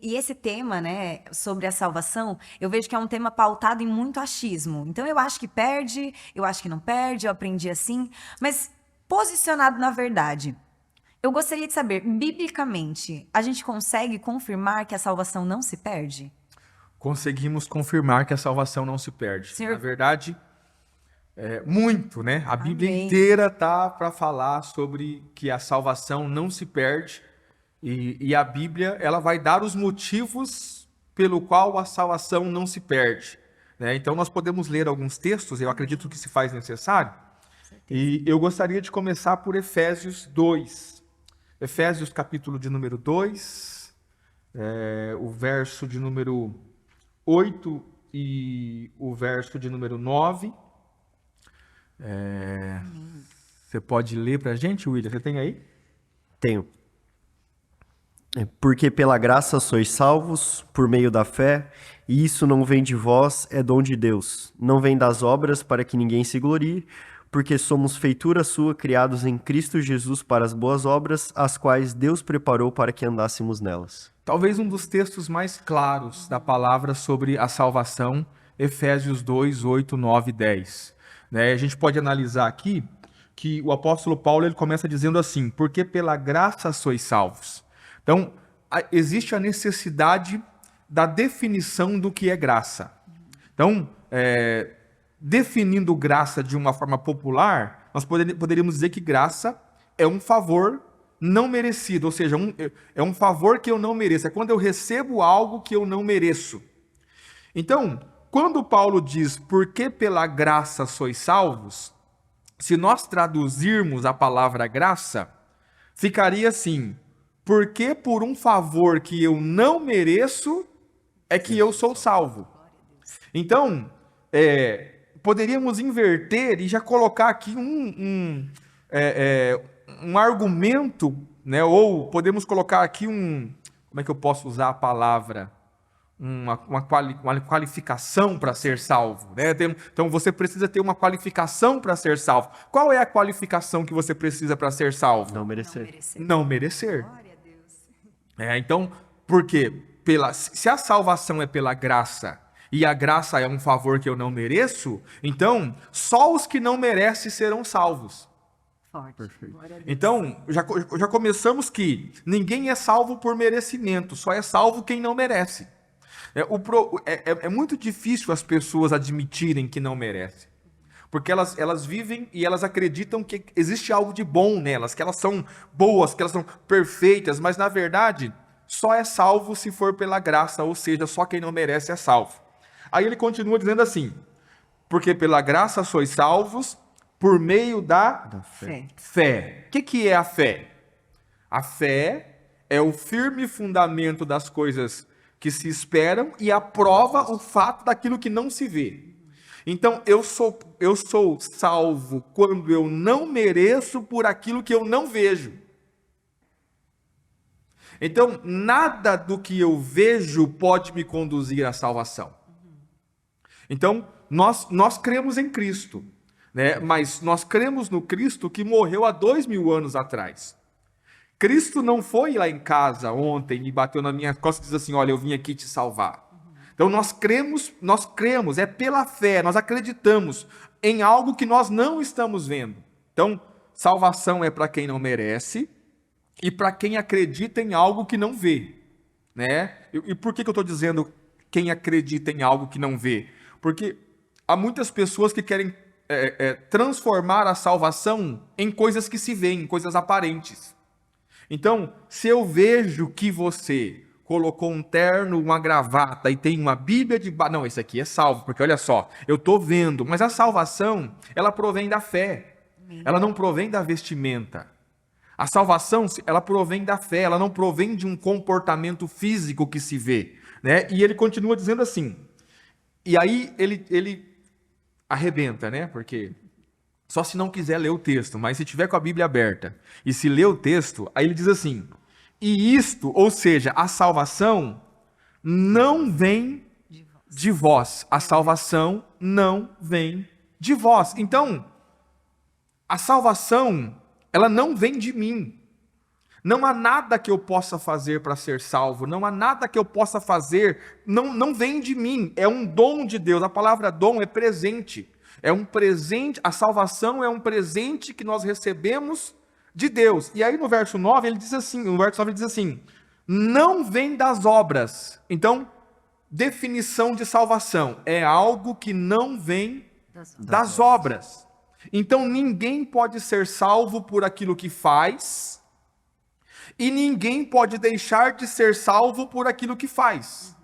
E esse tema, né, sobre a salvação, eu vejo que é um tema pautado em muito achismo. Então eu acho que perde, eu acho que não perde, eu aprendi assim, mas posicionado na verdade. Eu gostaria de saber, biblicamente, a gente consegue confirmar que a salvação não se perde? Conseguimos confirmar que a salvação não se perde. Na Senhor, verdade, muito, né? A Bíblia amém. inteira tá para falar sobre que a salvação não se perde e a Bíblia ela vai dar os motivos pelo qual a salvação não se perde, né? Então nós podemos ler alguns textos, eu acredito que se faz necessário, Certeza. e eu gostaria de começar por Efésios 2. Efésios capítulo de número 2, o verso de número 8 e o verso de número 9. Amém. Você pode ler para a gente, William? Você tem aí? Tenho. Porque pela graça sois salvos, por meio da fé, e isso não vem de vós, é dom de Deus. Não vem das obras, para que ninguém se glorie, porque somos feitura sua, criados em Cristo Jesus para as boas obras, as quais Deus preparou para que andássemos nelas. Talvez um dos textos mais claros da palavra sobre a salvação, Efésios 2, 8, 9 e 10. Né? A gente pode analisar aqui que o apóstolo Paulo ele começa dizendo assim, porque pela graça sois salvos. Então, existe a necessidade da definição do que é graça. Então, definindo graça de uma forma popular, nós poderíamos dizer que graça é um favor não merecido, ou seja, é um favor que eu não mereço, é quando eu recebo algo que eu não mereço. Então, quando Paulo diz, porque pela graça sois salvos, se nós traduzirmos a palavra graça, ficaria assim, porque por um favor que eu não mereço, é que eu sou salvo. Então, poderíamos inverter e já colocar aqui um argumento, né? Ou podemos colocar aqui como é que eu posso usar a palavra? Uma qualificação para ser salvo, né? Então você precisa ter uma qualificação para ser salvo. Qual é a qualificação que você precisa para ser salvo? Não Não merecer. merecer. Não merecer. Glória a Deus. Então, por quê? Se a salvação é pela graça e a graça é um favor que eu não mereço, então só os que não merecem serão salvos. Forte. Perfeito. Glória a Deus. Então, já começamos que ninguém é salvo por merecimento, só é salvo quem não merece. É muito difícil as pessoas admitirem que não merecem. Porque elas vivem e elas acreditam que existe algo de bom nelas, que elas são boas, que elas são perfeitas, mas na verdade só é salvo se for pela graça, ou seja, só quem não merece é salvo. Aí ele continua dizendo assim, porque pela graça sois salvos por meio da Fé. fé. O que é a fé? A fé é o firme fundamento das coisas que se esperam e a prova, o fato daquilo que não se vê. Então, eu sou salvo quando eu não mereço por aquilo que eu não vejo. Então, nada do que eu vejo pode me conduzir à salvação. Então, nós cremos em Cristo, né? Mas nós cremos no Cristo que morreu há 2000 anos atrás. Cristo não foi lá em casa ontem e bateu na minha costa e disse assim, olha, eu vim aqui te salvar. Então nós cremos, é pela fé, nós acreditamos em algo que nós não estamos vendo. Então, salvação é para quem não merece e para quem acredita em algo que não vê, né? E por que eu estou dizendo quem acredita em algo que não vê? Porque há muitas pessoas que querem transformar a salvação em coisas que se veem, em coisas aparentes. Então, se eu vejo que você colocou um terno, uma gravata e tem uma Bíblia debaixo... Não, esse aqui é salvo, porque olha só, eu estou vendo. Mas a salvação, ela provém da fé. Ela não provém da vestimenta. A salvação, ela provém da fé, ela não provém de um comportamento físico que se vê, né? E ele continua dizendo assim, e aí ele arrebenta, né? Porque só se não quiser ler o texto, mas se tiver com a Bíblia aberta e se ler o texto, aí ele diz assim, e isto, ou seja, a salvação não vem de vós, a salvação não vem de vós. Então, a salvação, ela não vem de mim. Não há nada que eu possa fazer para ser salvo, não há nada que eu possa fazer, não vem de mim, é um dom de Deus. A palavra dom é presente, é um presente, a salvação é um presente que nós recebemos de Deus. E aí no verso 9 ele diz assim, não vem das obras. Então, definição de salvação, é algo que não vem das obras. Então ninguém pode ser salvo por aquilo que faz, e ninguém pode deixar de ser salvo por aquilo que faz.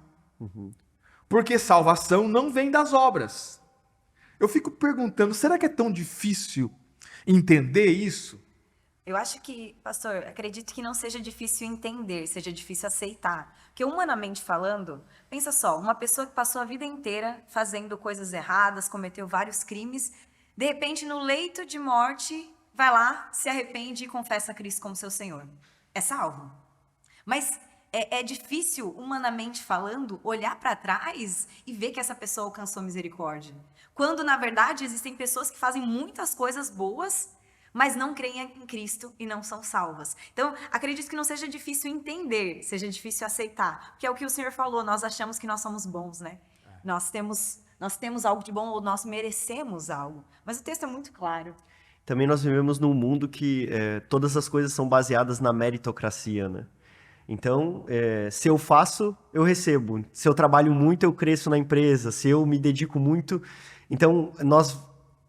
Porque salvação não vem das obras. Eu fico perguntando, será que é tão difícil entender isso? Eu acho que, pastor, acredito que não seja difícil entender, seja difícil aceitar. Porque humanamente falando, pensa só, uma pessoa que passou a vida inteira fazendo coisas erradas, cometeu vários crimes, de repente no leito de morte, vai lá, se arrepende e confessa a Cristo como seu Senhor. É salvo. Mas é difícil, humanamente falando, olhar para trás e ver que essa pessoa alcançou misericórdia. Quando, na verdade, existem pessoas que fazem muitas coisas boas, mas não creem em Cristo e não são salvas. Então, acredito que não seja difícil entender, seja difícil aceitar. Porque é o que o Senhor falou, nós achamos que nós somos bons, né? Nós temos algo de bom ou nós merecemos algo. Mas o texto é muito claro. Também nós vivemos num mundo que todas as coisas são baseadas na meritocracia, né? Então, se eu faço, eu recebo. Se eu trabalho muito, eu cresço na empresa. Se eu me dedico muito... Então, nós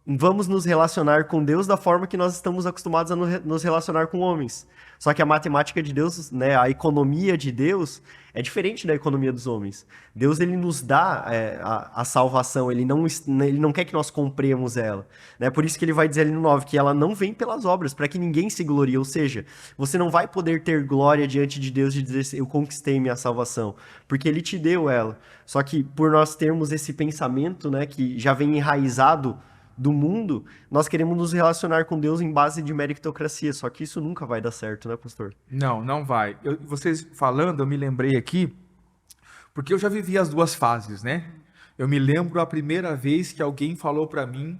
vamos nos relacionar com Deus da forma que nós estamos acostumados a nos relacionar com homens. Só que a matemática de Deus, né, a economia de Deus é diferente da economia dos homens. Deus, ele nos dá a salvação, ele não quer que nós compremos ela. Né? Por isso que ele vai dizer ali no 9, que ela não vem pelas obras, para que ninguém se glorie. Ou seja, você não vai poder ter glória diante de Deus de dizer, eu conquistei minha salvação, porque ele te deu ela. Só que por nós termos esse pensamento, né, que já vem enraizado do mundo, nós queremos nos relacionar com Deus em base de meritocracia, só que isso nunca vai dar certo, né, pastor? Não vai. Vocês falando, eu me lembrei aqui, porque eu já vivi as duas fases, né? Eu me lembro a primeira vez que alguém falou para mim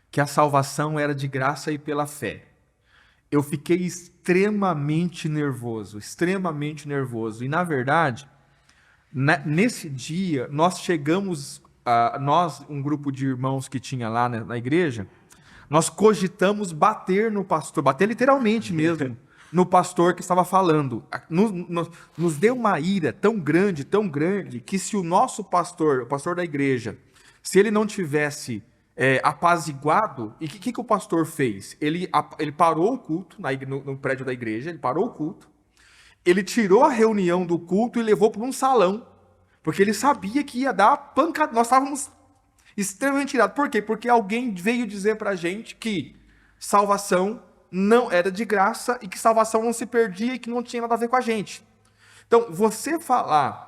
que a salvação era de graça e pela fé. Eu fiquei extremamente nervoso. E na verdade, nesse dia, nós chegamos... nós, um grupo de irmãos que tinha lá na igreja, nós cogitamos bater no pastor, bater literalmente mesmo, no pastor que estava falando. Nos deu uma ira tão grande, que se o nosso pastor, o pastor da igreja, se ele não tivesse apaziguado, e o que o pastor fez? Ele parou o culto no prédio da igreja, ele parou o culto, ele tirou a reunião do culto e levou para um salão, porque ele sabia que ia dar pancada. Nós estávamos extremamente irados. Por quê? Porque alguém veio dizer para a gente que salvação não era de graça e que salvação não se perdia e que não tinha nada a ver com a gente. Então, você falar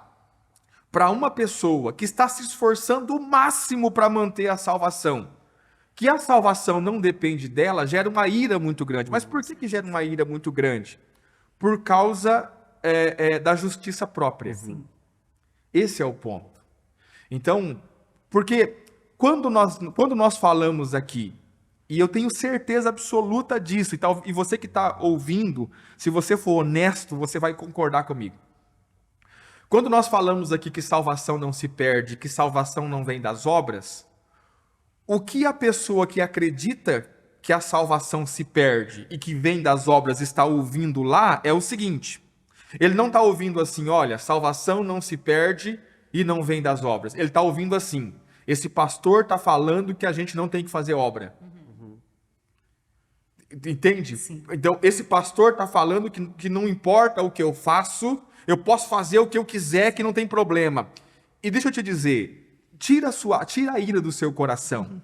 para uma pessoa que está se esforçando o máximo para manter a salvação, que a salvação não depende dela, gera uma ira muito grande. Mas por que gera uma ira muito grande? Por causa da justiça própria. Sim. Esse é o ponto. Então, porque quando nós falamos aqui, e eu tenho certeza absoluta disso, e você que está ouvindo, se você for honesto, você vai concordar comigo. Quando nós falamos aqui que salvação não se perde, que salvação não vem das obras, o que a pessoa que acredita que a salvação se perde e que vem das obras está ouvindo lá é o seguinte: ele não está ouvindo assim, olha, salvação não se perde e não vem das obras. Ele está ouvindo assim, esse pastor está falando que a gente não tem que fazer obra. Entende? Sim. Então, esse pastor está falando que não importa o que eu faço, eu posso fazer o que eu quiser, que não tem problema. E deixa eu te dizer, tira a ira do seu coração.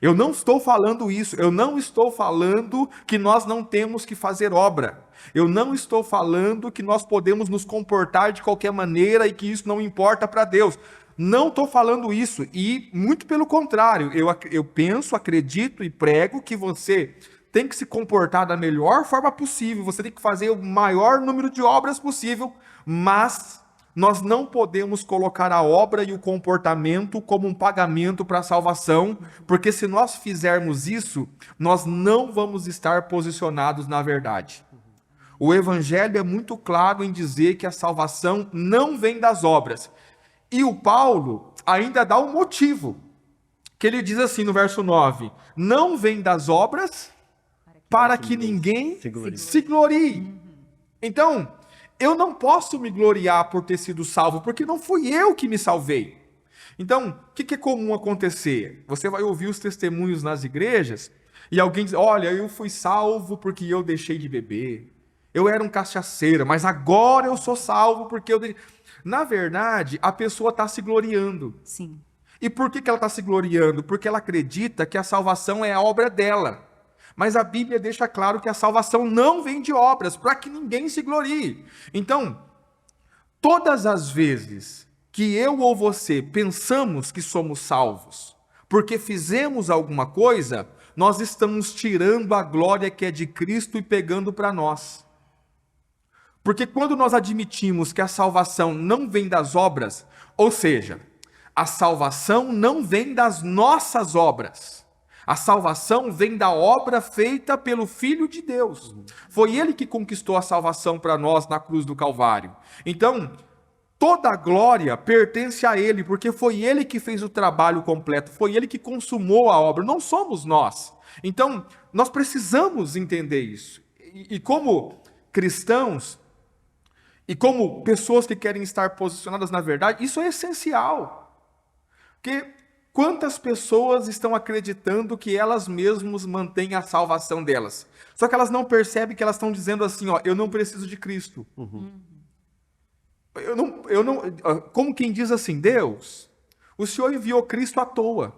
Eu não estou falando isso, eu não estou falando que nós não temos que fazer obra. Eu não estou falando que nós podemos nos comportar de qualquer maneira e que isso não importa para Deus. Não estou falando isso, e muito pelo contrário, eu penso, acredito e prego que você tem que se comportar da melhor forma possível, você tem que fazer o maior número de obras possível, mas nós não podemos colocar a obra e o comportamento como um pagamento para a salvação, porque se nós fizermos isso, nós não vamos estar posicionados na verdade. O Evangelho é muito claro em dizer que a salvação não vem das obras. E o Paulo ainda dá um motivo, que ele diz assim no verso 9: não vem das obras para que ninguém se glorie. Então, eu não posso me gloriar por ter sido salvo, porque não fui eu que me salvei. Então, o que é comum acontecer? Você vai ouvir os testemunhos nas igrejas e alguém diz: olha, eu fui salvo porque eu deixei de beber. Eu era um cachaceiro, mas agora eu sou salvo porque eu deixei. Na verdade, a pessoa está se gloriando. Sim. E por que ela está se gloriando? Porque ela acredita que a salvação é a obra dela. Mas a Bíblia deixa claro que a salvação não vem de obras, para que ninguém se glorie. Então, todas as vezes que eu ou você pensamos que somos salvos, porque fizemos alguma coisa, nós estamos tirando a glória que é de Cristo e pegando para nós. Porque quando nós admitimos que a salvação não vem das obras, ou seja, a salvação não vem das nossas obras. A salvação vem da obra feita pelo Filho de Deus. Foi Ele que conquistou a salvação para nós na cruz do Calvário. Então, toda a glória pertence a Ele, porque foi Ele que fez o trabalho completo, foi Ele que consumou a obra, não somos nós. Então, nós precisamos entender isso. E como cristãos, e como pessoas que querem estar posicionadas na verdade, isso é essencial. Porque quantas pessoas estão acreditando que elas mesmas mantêm a salvação delas? Só que elas não percebem que elas estão dizendo assim, ó, eu não preciso de Cristo. Como quem diz assim, Deus, o Senhor enviou Cristo à toa.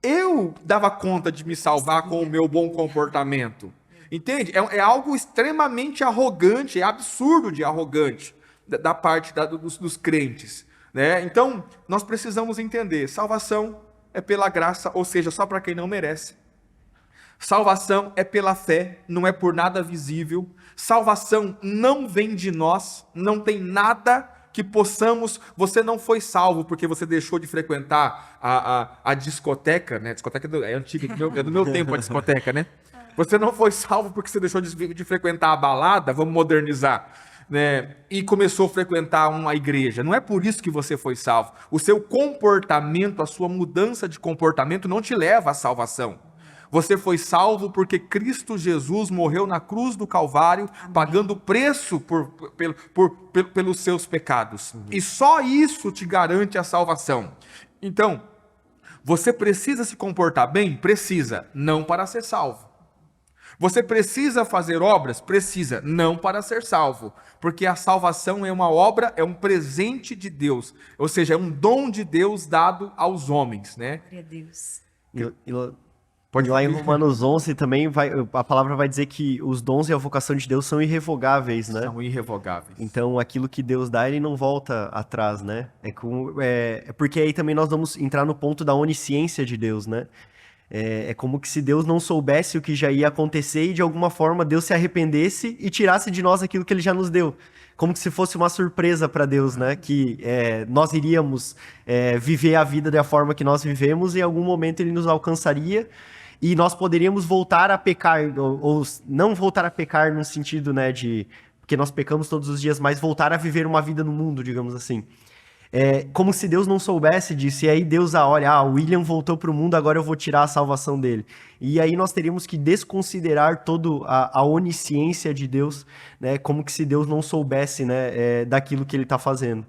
Eu dava conta de me salvar com o meu bom comportamento. Entende? É algo extremamente arrogante, é absurdo de arrogante da parte dos crentes. Né? Então, nós precisamos entender, salvação é pela graça, ou seja, só para quem não merece. Salvação é pela fé, não é por nada visível. Salvação não vem de nós, não tem nada que possamos. Você não foi salvo porque você deixou de frequentar a discoteca, né? A discoteca é antiga, é do meu tempo a discoteca, né? Você não foi salvo porque você deixou de frequentar a balada, vamos modernizar, né? E começou a frequentar uma igreja. Não é por isso que você foi salvo. O seu comportamento, a sua mudança de comportamento não te leva à salvação. Você foi salvo porque Cristo Jesus morreu na cruz do Calvário, pagando o preço pelos seus pecados. E só isso te garante a salvação. Então, você precisa se comportar bem? Precisa, não para ser salvo. Você precisa fazer obras? Precisa, não para ser salvo. Porque a salvação é uma obra, é um presente de Deus. Ou seja, é um dom de Deus dado aos homens, né? Glória a Deus. E lá em Romanos 11 também a palavra vai dizer que os dons e a vocação de Deus são irrevogáveis, né? São irrevogáveis. Então, aquilo que Deus dá, ele não volta atrás, né? Porque aí também nós vamos entrar no ponto da onisciência de Deus, né? É como que se Deus não soubesse o que já ia acontecer e de alguma forma Deus se arrependesse e tirasse de nós aquilo que ele já nos deu. Como que se fosse uma surpresa para Deus, né? Que nós iríamos viver a vida da forma que nós vivemos e em algum momento ele nos alcançaria e nós poderíamos voltar a pecar, ou não voltar a pecar no sentido, né, porque nós pecamos todos os dias, mas voltar a viver uma vida no mundo, digamos assim. Como se Deus não soubesse disso, e aí Deus olha, o William voltou para o mundo, agora eu vou tirar a salvação dele. E aí nós teríamos que desconsiderar toda a onisciência de Deus, né, como que se Deus não soubesse, né, daquilo que ele está fazendo.